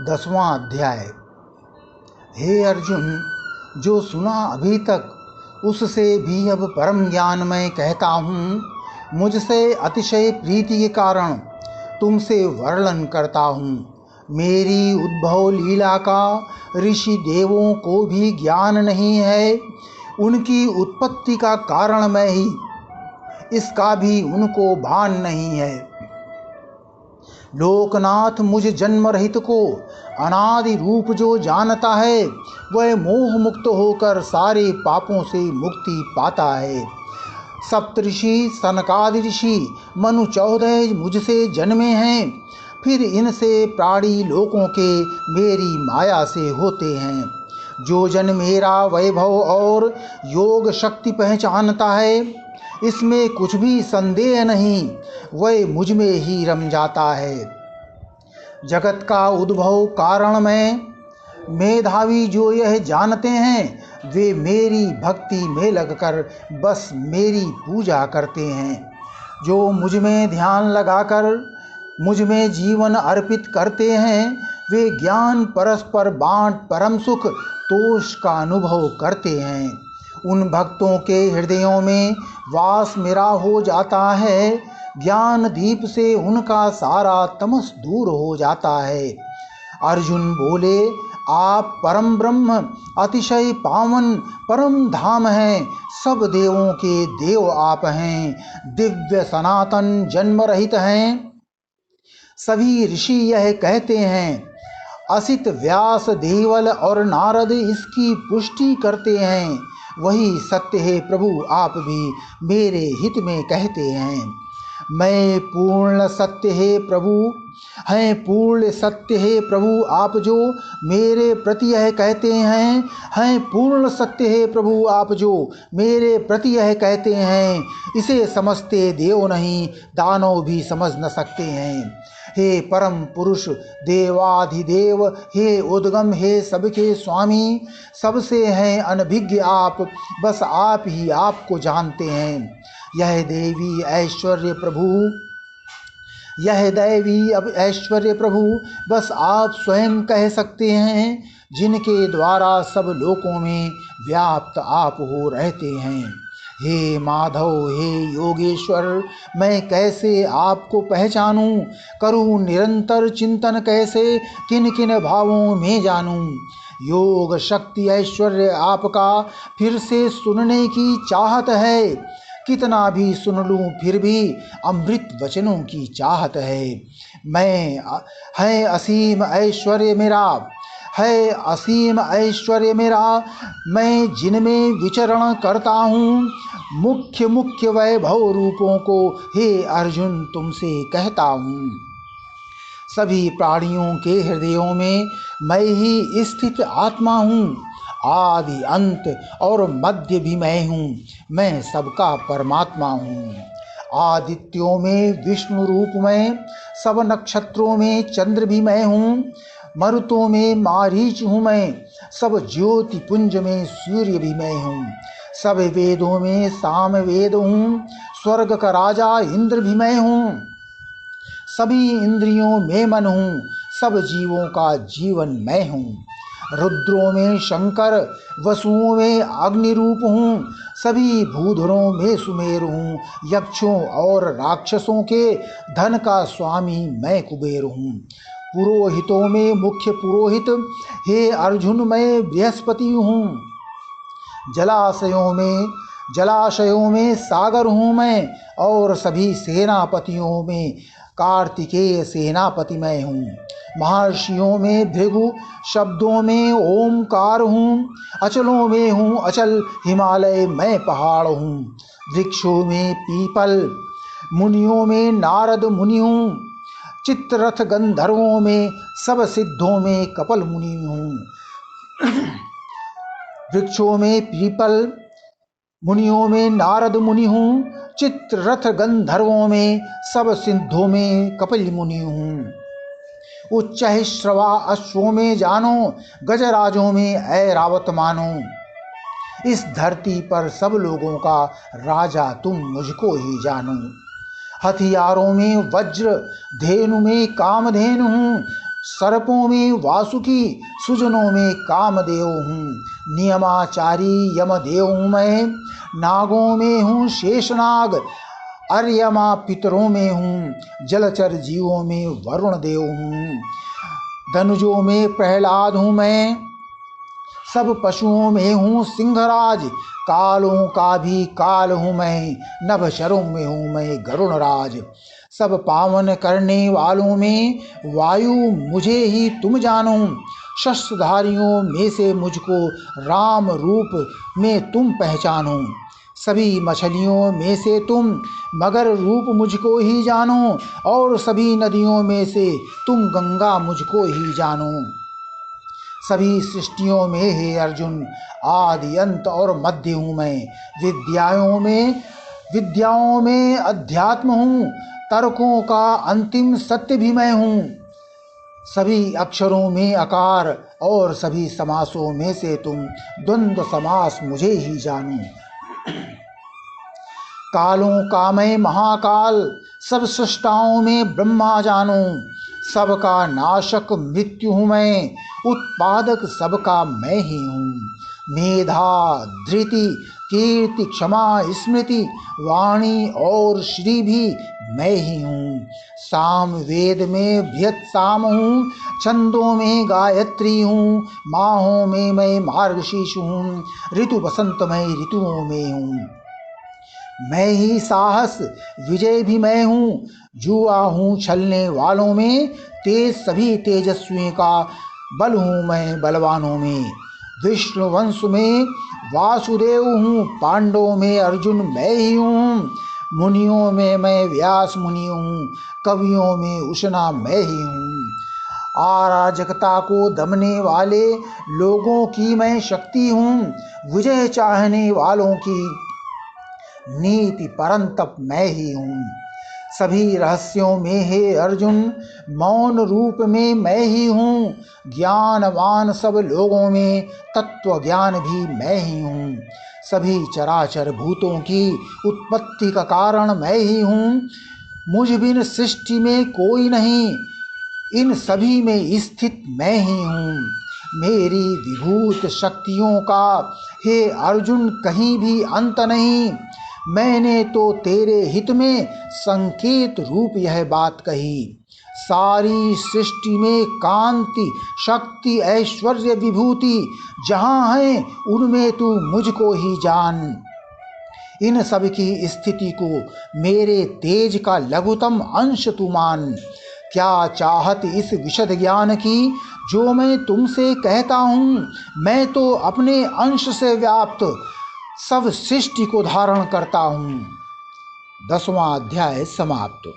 10वां अध्याय। हे अर्जुन, जो सुना अभी तक उससे भी अब परम ज्ञान मैं कहता हूँ। मुझसे अतिशय प्रीति के कारण तुमसे वर्णन करता हूँ। मेरी उद्भव लीला का ऋषि देवों को भी ज्ञान नहीं है। उनकी उत्पत्ति का कारण मैं ही, इसका भी उनको भान नहीं है। लोकनाथ, मुझ जन्म रहित को अनादि रूप जो जानता है, वह मोह मुक्त होकर सारे पापों से मुक्ति पाता है। सप्तऋषि सनकादि ऋषि मनु 14 मुझसे जन्मे हैं। फिर इनसे प्राणी लोकों के मेरी माया से होते हैं। जो जन मेरा वैभव और योग शक्ति पहचानता है, इसमें कुछ भी संदेह नहीं, वह मुझ में ही रम जाता है। जगत का उद्भव कारण मैं, मेधावी जो यह जानते हैं, वे मेरी भक्ति में लगकर बस मेरी पूजा करते हैं। जो मुझ में ध्यान लगाकर मुझ में जीवन अर्पित करते हैं, वे ज्ञान परस्पर बांट परम सुख तोष का अनुभव करते हैं। उन भक्तों के हृदयों में वास मेरा हो जाता है। ज्ञान दीप से उनका सारा तमस दूर हो जाता है। अर्जुन बोले, आप परम ब्रह्म, अतिशय पावन परम धाम हैं। सब देवों के देव आप हैं। दिव्य सनातन जन्म रहित हैं। सभी ऋषि यह कहते हैं। असित, व्यास, देवल और नारद इसकी पुष्टि करते हैं। वही सत्य है प्रभु, आप भी मेरे हित में कहते हैं। मैं पूर्ण सत्य है प्रभु, पूर्ण सत्य है प्रभु, आप जो मेरे प्रति यह कहते हैं पूर्ण सत्य है प्रभु, आप जो मेरे प्रति यह कहते हैं। इसे समझते देव नहीं, दानव भी समझ न सकते हैं। हे परम पुरुष देवाधिदेव, हे उद्गम, हे सबके स्वामी, सबसे हैं अनभिज्ञ आप, बस आप ही आपको जानते हैं। यह देवी ऐश्वर्य प्रभु, यह दैवी अब ऐश्वर्य प्रभु बस आप स्वयं कह सकते हैं, जिनके द्वारा सब लोकों में व्याप्त आप हो रहते हैं। हे माधव, हे योगेश्वर, मैं कैसे आपको पहचानूं, करूं निरंतर चिंतन, कैसे किन किन भावों में जानूं। योग शक्ति ऐश्वर्य आपका फिर से सुनने की चाहत है। कितना भी सुन लूं फिर भी अमृत वचनों की चाहत है। मैं है असीम ऐश्वर्य मेरा, है असीम ऐश्वर्य मेरा, मैं जिनमें विचरण करता हूँ। मुख्य मुख्य वैभव रूपों को हे अर्जुन तुमसे कहता हूँ। सभी प्राणियों के हृदयों में मैं ही स्थित आत्मा हूँ। आदि अंत और मध्य भी मैं हूँ। मैं सबका परमात्मा हूँ। आदित्यों में विष्णु रूप में, सब नक्षत्रों में चंद्र भी मैं हूँ। मरुतों में मारीच हूँ मैं, सब ज्योति पुंज में सूर्य भी मैं हूँ। सब वेदों में साम वेद हूँ, स्वर्ग का राजा इंद्र भी मैं हूँ। सभी इंद्रियों में मन हूँ, सब जीवों का जीवन मैं हूँ। रुद्रों में शंकर, वसुओं में अग्नि रूप हूँ। सभी भूधरों में सुमेर हूँ। यक्षों और राक्षसों के धन का स्वामी मैं कुबेर हूँ। पुरोहितों में मुख्य पुरोहित हे अर्जुन मैं बृहस्पति हूँ। जलाशयों में सागर हूँ मैं, और सभी सेनापतियों में कार्तिकेय सेनापति मैं हूँ। महर्षियों में भृगु, शब्दों में ओमकार हूँ। अचलों में हूँ अचल, हिमालय मैं पहाड़ हूँ। वृक्षों में पीपल, मुनियों में नारद मुनि हूँ। चित्ररथ गंधर्वों में, सब सिद्धों में कपिल मुनि हूँ। वृक्षों में पीपल, मुनियों में नारद मुनि हूँ। चित्ररथ गंधर्वों में, सब सिद्धों में कपिल मुनि हूँ। उच्च श्रवा अश्वों में जानो, गजराजों में ऐरावत मानो। इस धरती पर सब लोगों का राजा तुम मुझको ही जानो। हथियारों में वज्र, धेनु में कामधेनु हूँ। सर्पों में वासुकी, सुजनों में कामदेव हूँ। नियमाचारी यमदेव हूँ मैं, नागों में हूँ शेषनाग, अर्यमा पितरों में हूँ, जलचर जीवों में वरुण देव हूँ। धनुजों में प्रहलाद हूँ मैं, सब पशुओं में हूँ सिंहराज, कालों का भी काल हूँ मैं, नभशरों में हूँ मैं गरुणराज। सब पावन करने वालों में वायु मुझे ही तुम जानो, शस्त्रधारियों में से मुझको राम रूप में तुम पहचानो। सभी मछलियों में से तुम मगर रूप मुझको ही जानो, और सभी नदियों में से तुम गंगा मुझको ही जानो। सभी सृष्टियों में हे अर्जुन आदि अंत और मध्य हूँ मैं। विद्याओं में अध्यात्म हूँ, तर्कों का अंतिम सत्य भी मैं हूँ। सभी अक्षरों में आकार और सभी समासों में से तुम द्वंद्व समास मुझे ही जानो। कालों का मैं महाकाल, सब सृष्टाओं में ब्रह्मा जानो। सबका नाशक मृत्यु हूँ मैं, उत्पादक सबका मैं ही हूँ। मेधा, धृति, कीर्ति, क्षमा, स्मृति, वाणी और श्री भी मैं ही हूँ। साम वेद में बृहत साम हूँ, छंदों में गायत्री हूँ, माहों में मैं मार्गशीर्ष हूँ, ऋतु बसंत में ऋतुओं में हूँ। मैं ही साहस विजय भी मैं हूँ, जुआ हूँ छलने वालों में, तेज सभी तेजस्वियों का बल हूँ मैं बलवानों में। विष्णु वंश में वासुदेव हूँ, पांडवों में अर्जुन मैं ही हूँ। मुनियों में मैं व्यास मुनि हूँ, कवियों में उष्णा मैं ही हूँ। अराजकता को दमने वाले लोगों की मैं शक्ति हूँ, विजय चाहने वालों की नीति परंतप मैं ही हूँ। सभी रहस्यों में हे अर्जुन मौन रूप में मैं ही हूँ। ज्ञानवान सब लोगों में तत्व ज्ञान भी मैं ही हूँ। सभी चराचर भूतों की उत्पत्ति का कारण मैं ही हूँ। मुझ बिन सृष्टि में कोई नहीं, इन सभी में स्थित मैं ही हूँ। मेरी विभूत शक्तियों का हे अर्जुन कहीं भी अंत नहीं। मैंने तो तेरे हित में संकेत रूप यह बात कही। सारी सृष्टि में कांति, शक्ति, ऐश्वर्य, विभूति जहाँ है उनमें तू मुझको ही जान। इन सब की स्थिति को मेरे तेज का लघुतम अंश तू मान। क्या चाहत इस विशद ज्ञान की जो मैं तुमसे कहता हूँ। मैं तो अपने अंश से व्याप्त सब सृष्टि को धारण करता हूँ। 10वां अध्याय समाप्त।